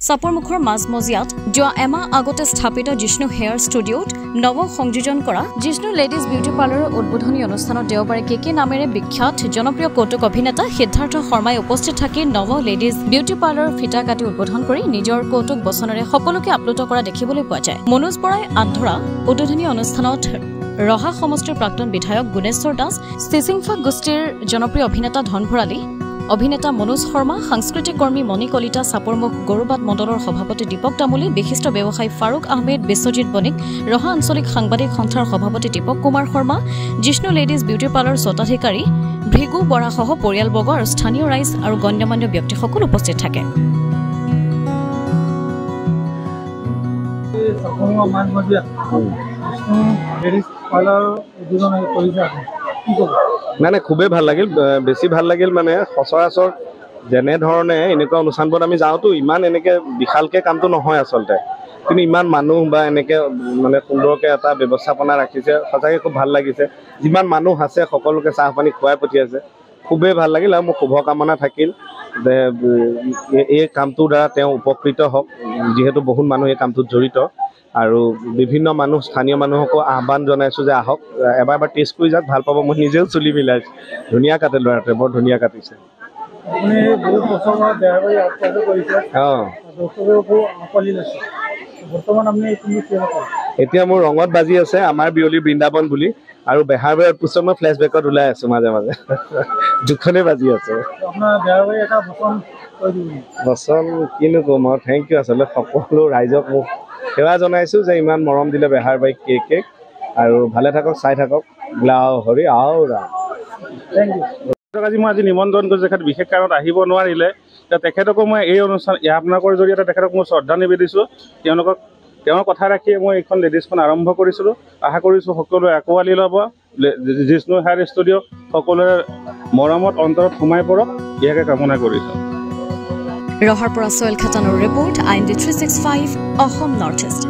চাপৰমুখৰ মাজমজিয়াত যোৱা এমাহ আগতে স্থাপিত জিষ্ণু হেয়াৰ ষ্টুডিঅ'ত নৱ সংযোজন কৰা জিষ্ণু লেডিজ বিউটি পাৰ্লাৰৰ উদ্বোধনী অনুষ্ঠানত দেওবাৰে কেকে নামেৰে বিখ্যাত জনপ্ৰিয় কৌতুক অভিনেতা সিদ্ধাৰ্থ শৰ্মাই উপস্থিত থাকি নৱ লেডিজ বিউটি পাৰ্লাৰৰ ফিটা কাটি উদ্বোধন কৰি নিজৰ কৌতুক বচনেৰে সকলোকে আপ্লুত কৰা দেখিবলৈ পোৱা যায়। মনোজ বৰাই আন্ধৰা উদ্বোধনী অনুষ্ঠানত ৰহা সমষ্টিৰ প্ৰাক্তন বিধায়ক গুণেশ্বৰ দাস, চিচিংফা গোষ্ঠীৰ জনপ্ৰিয় অভিনেতা ধন ভৰালী, অভিনেতা মনোজ শৰ্মা, সাংস্কৃতিক কৰ্মী মণি কলিতা, চাপৰমুখ গৌৰবাদ মণ্ডলৰ সভাপতি দীপক তামুলী, বিশিষ্ট ব্যৱসায়ী ফাৰুক আহমেদ, বিশ্বজিৎ বণিক, ৰহা আঞ্চলিক সাংবাদিক সন্থাৰ সভাপতি Dipak Kumar Sharma, Jishnu ladies beauty parlour স্বত্বাধিকাৰী ভৃগু বৰাসহ পৰিয়ালবৰ্গ আৰু স্থানীয় ৰাইজ আৰু গণ্যমান্য ব্যক্তিসকল উপস্থিত থাকে। মানে খুবেই ভাল লাগিল, বেছি ভাল লাগিল মানে সচৰাচৰ যেনেধৰণে এনেকুৱা অনুষ্ঠানবোৰত আমি যাওঁতো ইমান এনেকৈ বিশালকৈ কামটো নহয় আচলতে, কিন্তু ইমান মানুহ বা এনেকৈ মানে সুন্দৰকৈ এটা ব্যৱস্থাপনা ৰাখিছে, সঁচাকৈ খুব ভাল লাগিছে। যিমান মানুহ আছে সকলোকে চাহ পানী খুৱাই পঠিয়াইছে, খুবেই ভাল লাগিল। আৰু মোৰ শুভকামনা থাকিল যে এই কামটোৰ দ্বাৰা তেওঁ উপকৃত হওক, যিহেতু বহুত মানুহ এই কামটোত জড়িত। আৰু বিভিন্ন মানুহ স্থানীয় মানুহকো আহ্বান জনাইছোঁ যে আহক, এবাৰ টেষ্ট কৰি যাওক, ভাল পাব। মই নিজেও চুলি মিলাইছোঁ, ধুনীয়া কাটে ল'ৰাটোৱে, বৰ ধুনীয়া কাটিছে। এতিয়া মোৰ ৰঙত বাজি আছে আমাৰ বিয়লি বৃন্দাবন বুলি, আৰু বেহাৰবাৰী পুস্তক মই ফ্লেশ্ববেকত ওলাই আছোঁ মাজে মাজে, দুখনে বাজি আছে। বচন কিনো ক'ম আৰু, থেংক ইউ আচলতে সকলো ৰাইজক মোক সেৱা জনাইছোঁ যে ইমান মৰম দিলে বেহাৰবাৰী কেক, আৰু ভালে থাকক, চাই থাকক। গ্লাও হৰি আও ৰাম। আজি মই নিমন্ত্ৰণ কৰিছোঁ, তেখেত বিশেষ কাৰণত আহিব নোৱাৰিলে। তেখেতকো মই এই অনুষ্ঠান আপোনালোকৰ জৰিয়তে তেখেতক মই শ্ৰদ্ধা নিবেদিছোঁ। তেওঁৰ কথা ৰাখিয়ে মই এইখন লেডিজখন আৰম্ভ কৰিছিলোঁ। আশা কৰিছোঁ সকলোৱে আঁকোৱালি ল'ব। জিষ্ণু হেয়াৰ ষ্টুডিঅ' সকলোৰে মৰমত অন্তৰত সোমাই পৰক, ইয়াকে কামনা কৰিছোঁ। ৰহাৰ পৰা সোহেল খাটানৰ report, IND 365 Assam north east.